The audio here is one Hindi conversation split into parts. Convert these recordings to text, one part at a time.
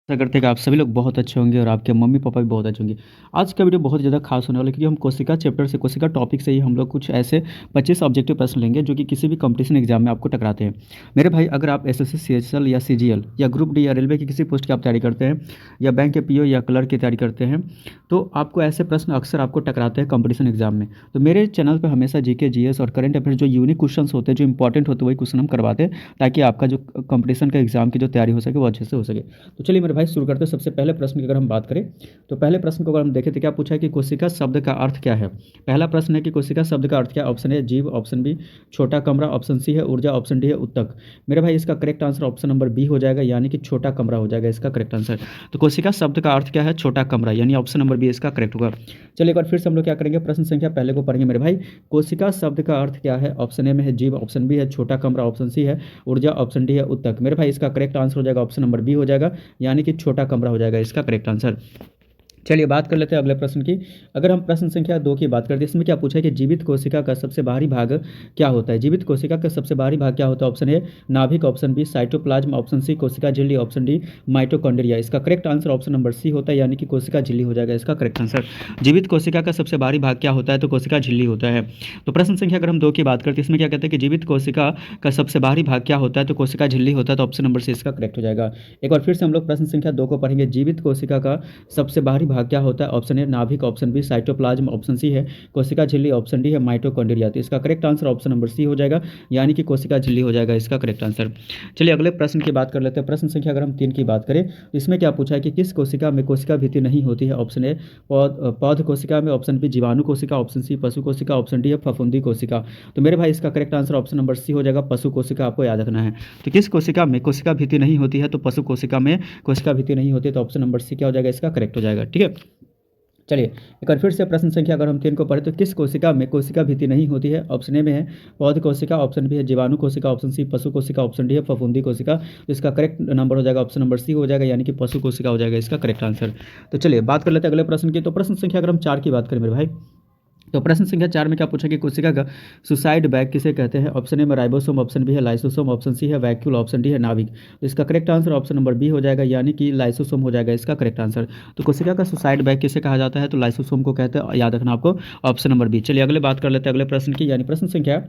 आशा करते हैं कि आप सभी लोग बहुत अच्छे होंगे और आपके मम्मी-पापा भी बहुत अच्छे होंगे। आज का वीडियो बहुत ज़्यादा खास होने वाला है क्योंकि हम कोशिका चैप्टर से कोशिका टॉपिक से ही हम लोग कुछ ऐसे 25 ऑब्जेक्टिव प्रश्न लेंगे जो कि किसी भी कॉम्पिटिशन एग्जाम में आपको टकराते हैं। मेरे भाई अगर आप एसएससी, सीएचएल या सीजीएल या ग्रुप डी या रेलवे की किसी पोस्ट की आप तैयारी करते हैं या बैंक के पीओ या क्लर्क की तैयारी करते हैं, तो आपको ऐसे प्रश्न अक्सर आपको टकराते हैं कॉम्पिटिशन एग्जाम में। तो मेरे चैनल पर हमेशा जीके, जीएस और करंट अफेयर्स जो यूनिक क्वेश्चंस होते हैं, जो इंपॉर्टेंट होते हैं, वही क्वेश्चन हम करवाते हैं ताकि आपका जो कॉम्पिटिशन का एग्जाम की जो तैयारी हो सके वो अच्छे से हो सके। तो चलिए मेरे भाई शुरू करते हैं। सबसे पहले प्रश्न की अगर हम बात करें तो पहले प्रश्न को अगर हम देखें तो क्या पूछा है कि कोशिका शब्द का अर्थ क्या है। पहला प्रश्न है कि कोशिका शब्द का अर्थ क्या है। ऑप्शन ए जीव, ऑप्शन बी छोटा कमरा, ऑप्शन सी है ऊर्जा, ऑप्शन डी है उत्तक। मेरे भाई इसका correct answer option number B हो जाएगा, यानी कि छोटा कमरा हो जाएगा इसका करेक्ट आंसर। तो कोशिका शब्द का अर्थ क्या है, छोटा कमरा, यानी ऑप्शन नंबर बी इसका करेक्ट होगा। चलिए एक बार फिर से हम लोग क्या करेंगे, प्रश्न संख्या पहले को पढ़ेंगे मेरे भाई। कोशिका शब्द का अर्थ क्या है। ऑप्शन ए में है जीव, ऑप्शन बी है छोटा कमरा, ऑप्शन सी है ऊर्जा, ऑप्शन डी है उत्तक। मेरे भाई इसका करेक्ट आंसर हो जाएगा ऑप्शन नंबर बी हो जाएगा, यानी कि छोटा कमरा हो जाएगा इसका करेक्ट आंसर। चलिए बात कर लेते हैं अगले प्रश्न की। अगर हम प्रश्न संख्या 2 की बात करते हैं, इसमें क्या पूछा है कि जीवित कोशिका का सबसे बाहरी भाग क्या होता है। जीवित कोशिका का सबसे बाहरी भाग क्या होता है। ऑप्शन ए नाभिक, option B cytoplasm, option C कोशिका झिल्ली, ऑप्शन डी माइटोकॉन्ड्रिया। इसका correct answer option number C होता है, यानी कि कोशिका झिल्ली हो जाएगा इसका करेक्ट आंसर। जीवित कोशिका का सबसे बाहरी भाग क्या होता है, तो कोशिका झिल्ली होता है। तो प्रश्न संख्या अगर हम 2 की बात करते हैं, इसमें क्या कहते हैं कि जीवित कोशिका का सबसे बाहरी भाग क्या होता है, तो कोशिका झिल्ली होता है। तो ऑप्शन नंबर सी इसका करेक्ट हो जाएगा। एक बार फिर से हम लोग प्रश्न संख्या 2 को पढ़ेंगे। जीवित कोशिका का सबसे बाहरी भाग क्या होता है। ऑप्शन ए नाभिक, option B cytoplasm, option C है कोशिका झिल्ली, ऑप्शन डी है माइटोकॉन्ड्रिया। तो इसका correct answer option number C हो जाएगा, यानी कि कोशिका झिल्ली हो जाएगा इसका करेक्ट आंसर। चलिए अगले प्रश्न की बात कर लेते हैं। प्रश्न संख्या अगर हम 3 की बात करें तो इसमें क्या पूछा है कि किस कोशिका में कोशिका भित्ति नहीं होती है। ऑप्शन ए पौध कोशिका में, ऑप्शन बी जीवाणु कोशिका, ऑप्शन सी पशु कोशिका, ऑप्शन डी है फफूंदी कोशिका। तो मेरे भाई इसका correct answer option number C हो जाएगा, पशु कोशिका। आपको याद रखना है। तो किस कोशिका में कोशिका भित्ति नहीं होती है, तो पशु कोशिका में कोशिका भित्ति नहीं होती है। तो ऑप्शन नंबर सी क्या हो जाएगा, इसका करेक्ट हो जाएगा। ठीक है, चलिए एक बार फिर से प्रश्न संख्या अगर हम 3 को पढ़ें तो किस कोशिका में कोशिका भित्ति नहीं होती है। ऑप्शन ए में है पौध कोशिका, ऑप्शन बी है जीवाणु कोशिका, ऑप्शन सी पशु कोशिका, ऑप्शन डी है फफूंदी कोशिका। तो इसका करेक्ट नंबर हो जाएगा ऑप्शन नंबर सी हो जाएगा, यानी कि पशु कोशिका हो जाएगा इसका करेक्ट आंसर। तो चलिए बात कर लेते हैं अगले प्रश्न की। तो प्रश्न संख्या अगर हम 4 की बात करें मेरे भाई, तो प्रश्न संख्या 4 में क्या पूछा कि कोशिका का सुसाइड बैग किसे कहते हैं। ऑप्शन ए में राइबोसोम, ऑप्शन बी है लाइसोसोम, ऑप्शन सी है वैक्यूल, ऑप्शन डी है नाभिक। तो इसका correct answer option number B हो जाएगा, यानी कि लाइसोसोम हो जाएगा इसका करेक्ट आंसर। तो कोशिका का सुसाइड बैग किसे कहा जाता है, तो लाइसोसोम को कहते हैं, याद रखना आपको ऑप्शन नंबर बी। चलिए अगले बात कर लेते हैं अगले प्रश्न की, यानी प्रश्न संख्या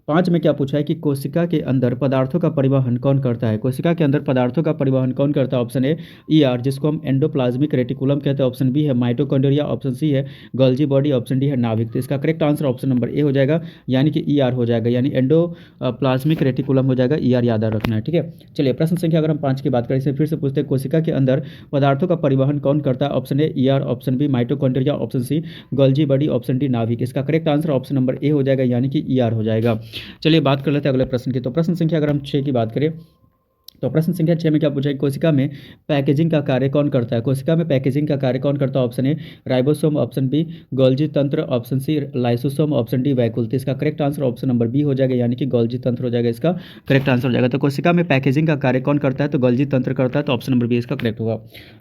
5 में क्या पूछा है कि कोशिका के अंदर पदार्थों का परिवहन कौन करता है। कोशिका के अंदर पदार्थों का परिवहन कौन करता है। ऑप्शन ए ईआर, जिसको हम एंडोप्लाज्मिक रेटिकुलम कहते हैं, ऑप्शन बी है माइटोकॉन्ड्रिया, ऑप्शन सी है गोल्जी बॉडी, ऑप्शन डी है नाभिक। तो इसका correct answer option number A हो जाएगा, यानी कि ईआर हो जाएगा, यानी एंडोप्लाज्मिक रेटिकुलम हो जाएगा। ईआर याद रखना है। ठीक है, चलिए प्रश्न संख्या अगर हम 5 की बात करें, इसे फिर से पूछते हैं कोशिका के अंदर पदार्थों का परिवहन कौन करता है। Option A ER, option B mitochondria, option C Golgi body, option D नाभिक। इसका correct answer option number A हो जाएगा, यानी कि ईआर हो जाएगा। चलिए बात कर लेते हैं अगले प्रश्न की। तो प्रश्न संख्या अगर हम 6 की बात करें तो प्रश्न संख्या 6 में क्या पूछा है, कोशिका में पैकेजिंग का कार्य कौन करता है। कोशिका में पैकेजिंग का कार्य कौन करता है। Option A ribosome, option B Golgi तंत्र, option C lysosome, option D vacuole. तो इसका correct answer option number B हो जाएगा, यानी कि गोल्जी तंत्र हो जाएगा इसका करेक्ट आंसर हो जाएगा। तो कोशिका में पैकेजिंग का कार्य कौन करता है, तो गोल्जी तंत्र करता है। तो ऑप्शन नंबर बी इसका करेक्ट होगा।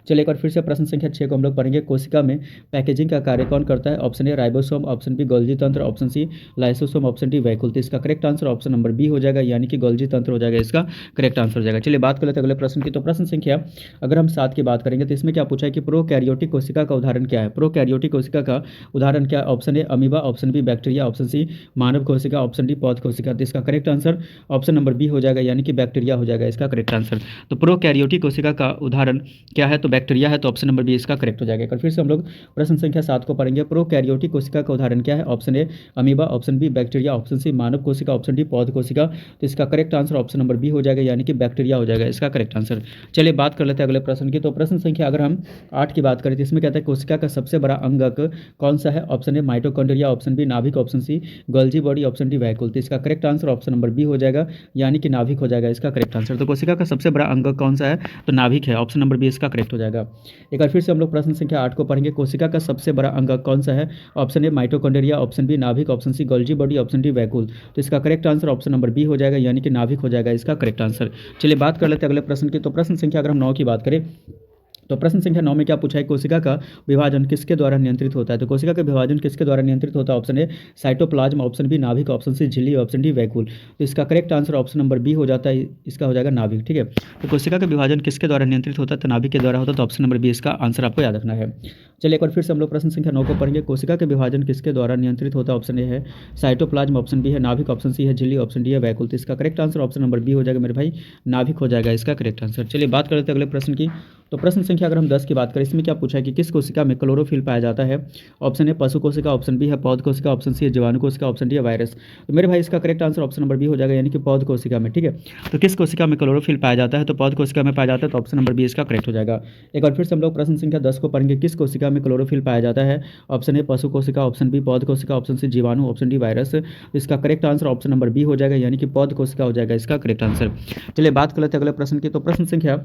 चलिए एक बार फिर से प्रश्न संख्या 6 को हम लोग पढ़ेंगे। कोशिका में पैकेजिंग का कार्य कौन करता है। Option A ribosome, option B Golgi तंत्र, option C lysosome, option D vacuole. तो इसका correct answer option number B हो जाएगा, यानी कि गोल्जी तंत्र हो जाएगा इसका करेक्ट आंसर हो जाएगा। चलिए बात कर लेते हैं अगले प्रश्न की। तो प्रश्न संख्या अगर हम 7 की बात करेंगे तो इसमें क्या पूछा है कि प्रोकैरियोटिक कोशिका का उदाहरण क्या है। प्रोकैरियोटिक कोशिका का उदाहरण क्या है। Option A amoeba, option B bacteria, option C मानव कोशिका, ऑप्शन डी पौध कोशिका। तो इसका correct answer option number B हो जाएगा, यानी कि बैक्टीरिया हो जाएगा इसका करेक्ट आंसर। तो प्रोकैरियोटिक कोशिका का उदाहरण क्या है, तो बैक्टीरिया है। तो ऑप्शन नंबर बी इसका करेक्ट हो जाएगा। फिर से हम लोग प्रश्न संख्या 7 को पढ़ेंगे। प्रोकैरियोटिक कोशिका का उदाहरण क्या है। Option A amoeba, option B bacteria, option C मानव कोशिका, ऑप्शन डी पौध कोशिका। तो इसका correct answer option number B हो जाएगा, यानी कि बैक्टीरिया हो जाएगा इसका करेक्ट आंसर। चलिए बात कर लेते हैं अगले प्रश्न की। तो प्रश्न संख्या अगर हम 8 की बात करें तो इसमें कहता है कोशिका का सबसे बड़ा अंगक कौन सा है। Option A mitochondria, option B नाभिक, option C Golgi body, option D vacuole. तो इसका correct answer option number B हो जाएगा, यानी कि नाभिक हो जाएगा इसका करेक्ट आंसर। तो कोशिका का सबसे बड़ा अंगक कौन सा है, तो नाभिक है। ऑप्शन नंबर बी इसका करेक्ट हो जाएगा। एक बार फिर से हम लोग प्रश्न संख्या 8 को पढ़ेंगे। कोशिका का सबसे बड़ा अंगक कौन सा है। Option A mitochondria, option B नाभिक, option C Golgi body, option D vacuole. तो इसका correct answer option number B हो जाएगा, यानी कि नाभिक हो जाएगा इसका करेक्ट आंसर। चलिए बात कर लेते हैं अगले प्रश्न की। तो प्रश्न संख्या अगर हम 9 की बात करें तो प्रश्न संख्या 9 में क्या पूछा है, कोशिका का विभाजन किसके द्वारा नियंत्रित होता है। तो कोशिका का विभाजन किसके द्वारा नियंत्रित होता है, option A cytoplasm, option B नाभिक, ऑप्शन सी झिल्ली, ऑप्शन डी वैक्यूल। तो इसका correct answer option number B हो जाता है, इसका हो जाएगा नाभिक। ठीक है, तो कोशिका का विभाजन किसके द्वारा नियंत्रित होता है, तो नाभिक के द्वारा होता है, तो ऑप्शन नंबर बी इसका आंसर आपको याद रखना है। चलिए एक बार फिर से हम लोग प्रश्न संख्या 9 को पढ़ेंगे। कोशिका के विभाजन किसके द्वारा नियंत्रित होता है, ऑप्शन ए है साइटोप्लाज्म, ऑप्शन बी है नाभिक, ऑप्शन सी है झिल्ली, ऑप्शन डी है वैक्यूल। तो इसका correct answer option number B हो जाएगा मेरे भाई, नाभिक हो जाएगा इसका करेक्ट आंसर। चलिए बात कर लेते हैं अगले प्रश्न की। तो प्रश्न संख्या अगर हम 10 की बात करें, इसमें क्या पूछा है कि किस कोशिका में क्लोरोफिल पाया जाता है। ऑप्शन ए पशु कोशिका, ऑप्शन बी है पौध कोशिका, ऑप्शन सी है जीवाणु कोशिका, ऑप्शन डी है वायरस। तो मेरे भाई इसका correct answer option number B हो जाएगा, यानी कि पौध कोशिका में। ठीक है, तो किस कोशिका में क्लोरोफिल पाया जाता है, तो पौध कोशिका में पाया जाता है, तो ऑप्शन नंबर बी इसका करेक्ट हो जाएगा। एक बार फिर से हम लोग प्रश्न संख्या 10 को पढ़ेंगे। किस कोशिका में क्लोरोफिल पाया जाता है, ऑप्शन ए पशु कोशिका, ऑप्शन बी पौध कोशिका, ऑप्शन सी जीवाणु, ऑप्शन डी वायरस। इसका correct answer option number B हो जाएगा, यानी कि पौध कोशिका हो जाएगा इसका करेक्ट आंसर। चलिए बात कर लेते हैं अगले प्रश्न की। तो प्रश्न संख्या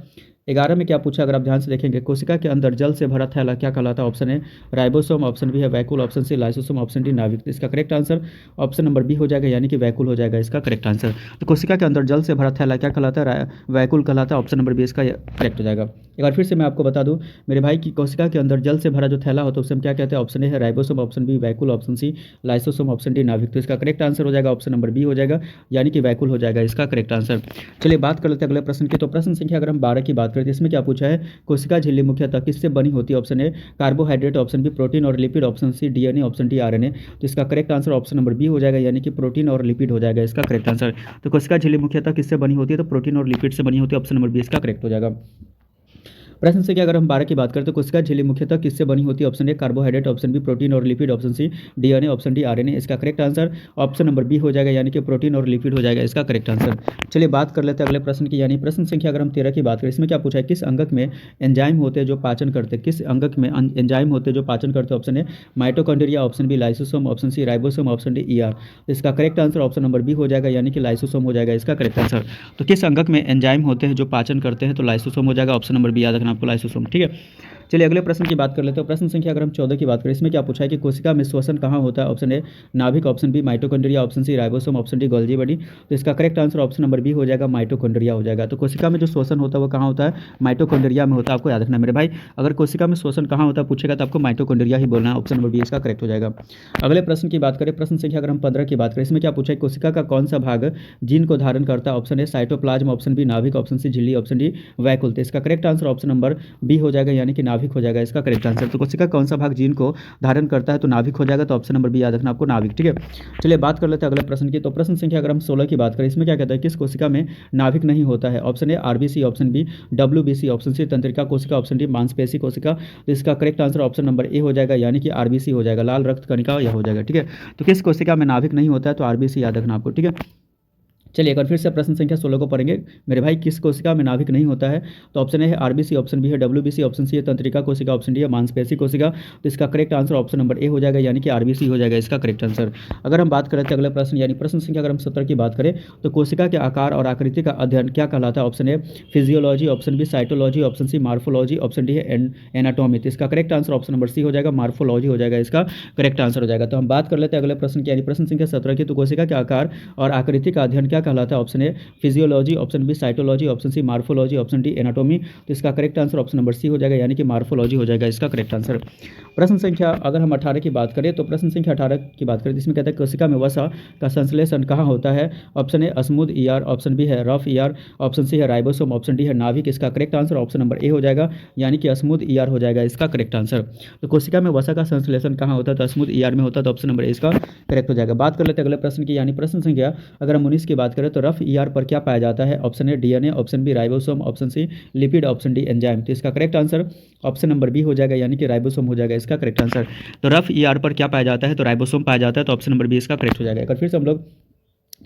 11 में क्या पूछा, अगर आप ध्यान से देखेंगे, कोशिका के अंदर जल से भरा थैला क्या कहलाता है। Option A ribosome, option B है vacuole, option C lysosome, option D नाभिक। तो इसका correct answer option number B हो जाएगा, यानी कि वैक्यूल हो जाएगा इसका करेक्ट आंसर। तो कोशिका के अंदर जल से भरा थैला क्या कहलाता है, वैक्यूल कहलाता है, ऑप्शन नंबर बी इसका करेक्ट हो जाएगा। एक बार फिर से मैं आपको बता दूं मेरे भाई की कोशिका के अंदर जल से भरा जो थैला होता है उसे हम क्या कहते हैं। ऑप्शन ए है ribosome, option B vacuole, option C lysosome, option D नाभिक। तो इसका करेक्ट आंसर हो जाएगा ऑप्शन नंबर बी हो जाएगा, यानी कि वैक्यूल हो जाएगा इसका करेक्ट आंसर। चलिए बात कर लेते हैं अगले प्रश्न की। तो प्रश्न संख्या अगर हम 12 की बात करें तो इसमें क्या पूछा है, कोशिका झिल्ली मुख्यतः किससे बनी होती है। Option A carbohydrate, option B protein और lipid, option C DNA, option D RNA. तो इसका correct answer option number B हो जाएगा, यानी कि प्रोटीन और लिपिड हो जाएगा इसका करेक्ट आंसर। तो कोशिका झिल्ली मुख्यतः किससे बनी होती है, तो प्रोटीन और लिपिड से बनी होती है, ऑप्शन नंबर बी इसका करेक्ट हो जाएगा। प्रश्न से क्या अगर हम 12 की बात करें तो कोशिका झिल्ली मुख्यतः किससे बनी होती है। Option A carbohydrate, option B protein और lipid, option C DNA, option D RNA. इसका correct answer option number B हो जाएगा, यानी कि प्रोटीन और लिपिड हो जाएगा इसका करेक्ट आंसर। चलिए बात कर लेते हैं अगले प्रश्न की, यानी प्रश्न संख्या अगर हम 13 की बात करें, इसमें क्या पूछा है, किस अंगक में एंजाइम होते हैं जो पाचन करते हैं। किस अंगक में एंजाइम होते हैं जो पाचन करते हैं। Option A mitochondria, option B lysosome, option C ribosome, option D ER. तो इसका correct answer option number B हो जाएगा, यानी कि लाइसोसोम हो जाएगा इसका करेक्ट आंसर। तो किस अंगक में एंजाइम होते हैं जो पाचन करते हैं, तो लाइसोसोम हो जाएगा, ऑप्शन नंबर बी याद रखना आपको, लाइसोसोम। ठीक है, चलिए अगले प्रश्न की बात कर लेते हैं। प्रश्न संख्या अगर हम 14 की बात करें, इसमें क्या पूछा है कि कोशिका में श्वसन कहाँ होता है। ऑप्शन ए नाभिक, option B mitochondria, option C ribosome, option D Golgi body. तो इसका correct answer option number B हो जाएगा, माइटोकॉन्ड्रिया हो जाएगा। तो कोशिका में जो श्वसन होता है वो कहाँ होता है, माइटोकॉन्ड्रिया में होता है, आपको याद रखना मेरे भाई। अगर कोशिका में श्वसन कहाँ होता है पूछेगा तो आपको माइटोकॉन्ड्रिया ही बोलना है, ऑप्शन नंबर बी इसका करेक्ट हो जाएगा। अगले प्रश्न की बात करें, प्रश्न संख्या अगर हम 15 की बात करें, इसमें क्या पूछा है, कोशिका का कौन सा भाग जीन को धारण करता है। Option A cytoplasm, option B नाभिक, ऑप्शन सी झिल्ली, ऑप्शन डी वैक्यूल। तो इसका correct answer option number B हो जाएगा, यानी कि नाभिक हो जाएगा इसका करेक्ट आंसर। तो कोशिका कौन सा भाग जीन को धारण करता है, तो नाभिक हो जाएगा, तो ऑप्शन नंबर बी याद रखना आपको, नाभिक। ठीक है, चलिए बात कर लेते हैं अगले प्रश्न की। तो प्रश्न संख्या अगर हम 16 की बात करें, इसमें क्या कहता है, किस कोशिका में नाभिक नहीं होता है। Option A RBC, option B WBC, option C तंत्रिका कोशिका, ऑप्शन डी मांसपेशी कोशिका। तो इसका correct answer option number A हो जाएगा, यानी कि आरबीसी हो जाएगा, लाल रक्त कणिका यह हो जाएगा। ठीक है, तो किस कोशिका में नाभिक नहीं होता है, तो आरबीसी याद रखना आपको। ठीक है, चलिए एक बार फिर से प्रश्न संख्या 16 को पढ़ेंगे मेरे भाई। किस कोशिका में नाभिक नहीं होता है, तो ऑप्शन ए है आरबीसी, ऑप्शन बी है डब्ल्यूबीसी, ऑप्शन सी है तंत्रिका कोशिका, ऑप्शन डी है मांसपेशी कोशिका। तो इसका correct answer option number A हो जाएगा, यानी कि आरबीसी हो जाएगा इसका करेक्ट आंसर। अगर हम बात करें तो अगले प्रश्न, यानी प्रश्न संख्या अगर हम 17 की बात करें, तो कोशिका के आकार और आकृति का अध्ययन क्या कहलाता है। Option A physiology, option B cytology, option C morphology, option D है एनाटॉमी। तो इसका correct answer option number C हो जाएगा, मार्फोलॉजी हो जाएगा इसका करेक्ट आंसर हो जाएगा। तो हम बात कर लेते हैं अगले प्रश्न की, यानी प्रश्न संख्या 17 की। तो कोशिका के आकार और आकृति का अध्ययन क्या कहलाता है। Option A physiology, option B cytology, option C morphology, option D anatomy. तो इसका correct answer option number C हो जाएगा, यानी कि मार्फोलॉजी हो जाएगा इसका करेक्ट आंसर। प्रश्न संख्या अगर हम 18 की बात करें, तो प्रश्न संख्या 18 की बात करें जिसमें कहता है कोशिका में वसा का संश्लेषण कहाँ होता है। Option A smooth ER, option B है रफ ईआर, ऑप्शन सी है राइबोसोम, ऑप्शन डी है नाभिक। इसका correct answer option number A हो जाएगा, यानी कि स्मूथ ईआर हो जाएगा इसका करेक्ट आंसर। तो कोशिका में वसा का संश्लेषण कहाँ होता है, तो स्मूथ ईआर में होता है, तो ऑप्शन नंबर ए इसका करेक्ट हो जाएगा। बात कर लेते हैं अगले प्रश्न की, यानी प्रश्न संख्या अगर हम 19 की बात करें, तो रफ ईआर पर क्या पाया जाता है। Option A DNA, option B ribosome, option C lipid, option D enzyme. तो इसका correct answer option number B हो जाएगा, यानी कि राइबोसोम हो जाएगा इसका करेक्ट आंसर। तो रफ ईआर पर क्या पाया जाता है, तो राइबोसोम पाया जाता है, तो ऑप्शन नंबर बी इसका करेक्ट हो जाएगा। एक फिर से हम लोग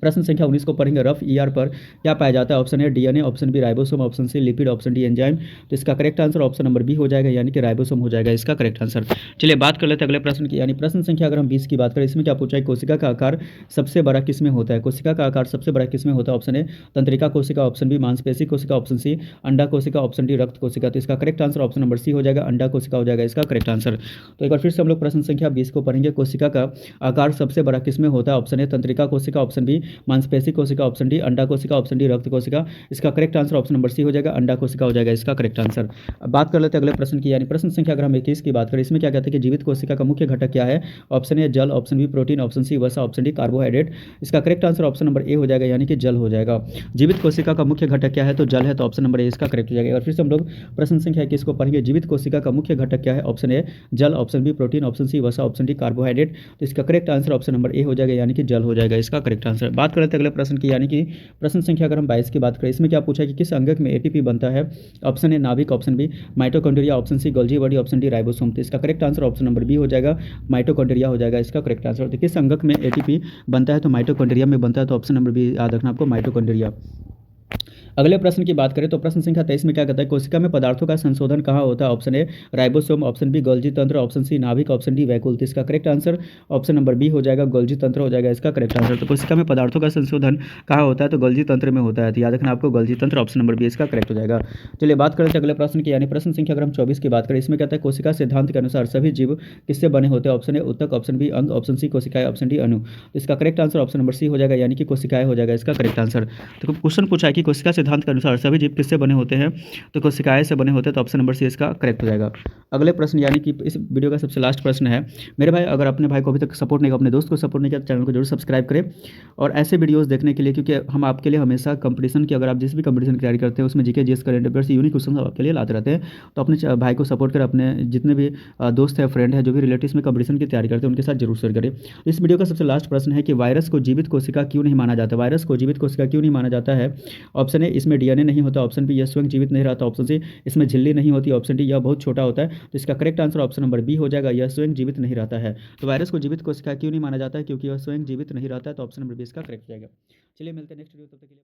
प्रश्न संख्या 19 को पढ़ेंगे। रफ ईआर पर क्या पाया जाता है। Option A DNA, option B ribosome, option C lipid, option D enzyme. तो इसका correct answer option number B हो जाएगा, यानी कि राइबोसोम हो जाएगा इसका करेक्ट आंसर। चलिए बात कर लेते हैं अगले प्रश्न की, यानी प्रश्न संख्या अगर हम 20 की बात करें, इसमें क्या पूछा है, कोशिका का आकार सबसे बड़ा किस में होता है। कोशिका का आकार सबसे बड़ा किस में होता है। ऑप्शन ए तंत्रिका कोशिका, ऑप्शन बी मांसपेशी कोशिका, ऑप्शन सी अंडा कोशिका, ऑप्शन डी रक्त कोशिका। तो इसका correct answer option number C हो जाएगा, अंडा कोशिका हो जाएगा इसका करेक्ट आंसर। तो एक बार फिर से हम लोग प्रश्न संख्या 20 को पढ़ेंगे। कोशिका का आकार सबसे बड़ा किस में होता है। ऑप्शन ए तंत्रिका कोशिका, ऑप्शन बी मांसपेशी कोशिका ऑप्शन डी, अंडा कोशिका ऑप्शन डी, रक्त कोशिका। इसका correct answer option number C हो जाएगा, अंडा कोशिका हो जाएगा इसका करेक्ट आंसर। अब बात कर लेते हैं अगले प्रश्न की, यानी प्रश्न संख्या अगर हम 21 की बात करें, इसमें क्या कहते हैं कि जीवित कोशिका का मुख्य घटक क्या है? ऑप्शन ए जल, option B protein, option C वसा, ऑप्शन डी कार्बोहाइड्रेट। इसका correct answer option number A हो जाएगा, यानी कि जल हो जाएगा। जीवित कोशिका का मुख्य घटक क्या है? तो जल है, तो ऑप्शन नंबर ए इसका करेक्ट हो जाएगा। और फिर से हम लोग प्रश्न संख्या 21 को पढ़ेंगे। जीवित कोशिका का मुख्य घटक क्या है? ऑप्शन ए जल, option B protein, option C वसा, ऑप्शन डी कार्बोहाइड्रेट। तो इसका correct answer option number A हो जाएगा, यानी कि जल हो जाएगा इसका करेक्ट आंसर। बात करते हैं अगले प्रश्न की, यानी कि प्रश्न संख्या अगर हम 22 की बात करें, इसमें क्या पूछा है कि किस अंगक में एटीपी बनता है? ऑप्शन ए नाभिक, option B mitochondria, option C Golgi body, option D ribosome. तो इसका correct answer option number B हो जाएगा, माइटोकॉन्ड्रिया हो जाएगा इसका करेक्ट आंसर। तो किस अंगक में एटीपी बनता है? तो माइटोकॉन्ड्रिया में बनता है, तो ऑप्शन नंबर बी याद रखना आपको, माइटोकॉन्ड्रिया। अगले प्रश्न की बात करें तो प्रश्न संख्या 23 में क्या कहता है? कोशिका में पदार्थों का संशोधन कहाँ होता है? Option A ribosome, option B Golgi तंत्र, ऑप्शन सी नाभिक, ऑप्शन डी वैकुल। तो इसका correct answer option number B हो जाएगा, गोल्जी तंत्र हो जाएगा इसका करेक्ट आंसर। तो कोशिका में पदार्थों का संशोधन कहाँ होता है? तो गोल्जी तंत्र में होता है, तो याद रखना आपको गोल्जी तंत्र, ऑप्शन नंबर बी इसका करेक्ट हो जाएगा। चलिए बात करते हैं अगले प्रश्न की, यानी प्रश्न संख्या अगर हम 24 की बात करें, इसमें कहता है कोशिका सिद्धांत के अनुसार सभी जीव किससे बने होते हैं? ऑप्शन ए उत्तक, ऑप्शन बी अंग, ऑप्शन सी कोशिकाएं, ऑप्शन डी अणु। तो इसका correct answer option number C हो जाएगा, यानी कि कोशिकाएं हो जाएगा इसका करेक्ट आंसर। तो क्वेश्चन पूछा है कि कोशिका सिद्धांत के अनुसार सभी जीव किससे बने होते हैं? तो कोशिकाएं से बने होते हैं, तो ऑप्शन नंबर सी इसका करेक्ट हो जाएगा। अगले प्रश्न, यानी कि इस वीडियो का सबसे लास्ट प्रश्न है मेरे भाई, अगर अपने भाई को अभी तक सपोर्ट नहीं किया, अपने दोस्त को सपोर्ट नहीं किया, तो चैनल को जरूर सब्सक्राइब करें और ऐसे वीडियोस देखने के लिए, क्योंकि हम आपके लिए हमेशा कंपटीशन की, अगर आप जिस भी कंपटीशन की तैयारी करते हैं उसमें GK GS current affairs unique question आपके लिए लाते रहते हैं। तो अपने भाई को सपोर्ट करें, अपने जितने भी दोस्त है, फ्रेंड है, जो भी रिलेटिव्स में कंपटीशन की तैयारी करते हैं उनके साथ जरूर शेयर करें। इस वीडियो का सबसे लास्ट प्रश्न है कि वायरस को जीवित कोशिका क्यों नहीं माना जाता? वायरस को जीवित कोशिका क्यों नहीं माना जाता है? ऑप्शन ए इसमें डीएनए नहीं होता, ऑप्शन बी यह स्वयं जीवित नहीं रहता, ऑप्शन सी इसमें झिल्ली नहीं होती, ऑप्शन डी यह बहुत छोटा होता है। तो इसका correct answer option number B हो जाएगा, यह स्वयं जीवित नहीं रहता है। तो वायरस को जीवित कोशिका क्यों नहीं माना जाता है? क्योंकि यह स्वयं जीवित नहीं रहता है, तो ऑप्शन नंबर बी इसका करेक्ट हो जाएगा। चलिए मिलते हैं नेक्स्ट वीडियो, तब तक के लिए।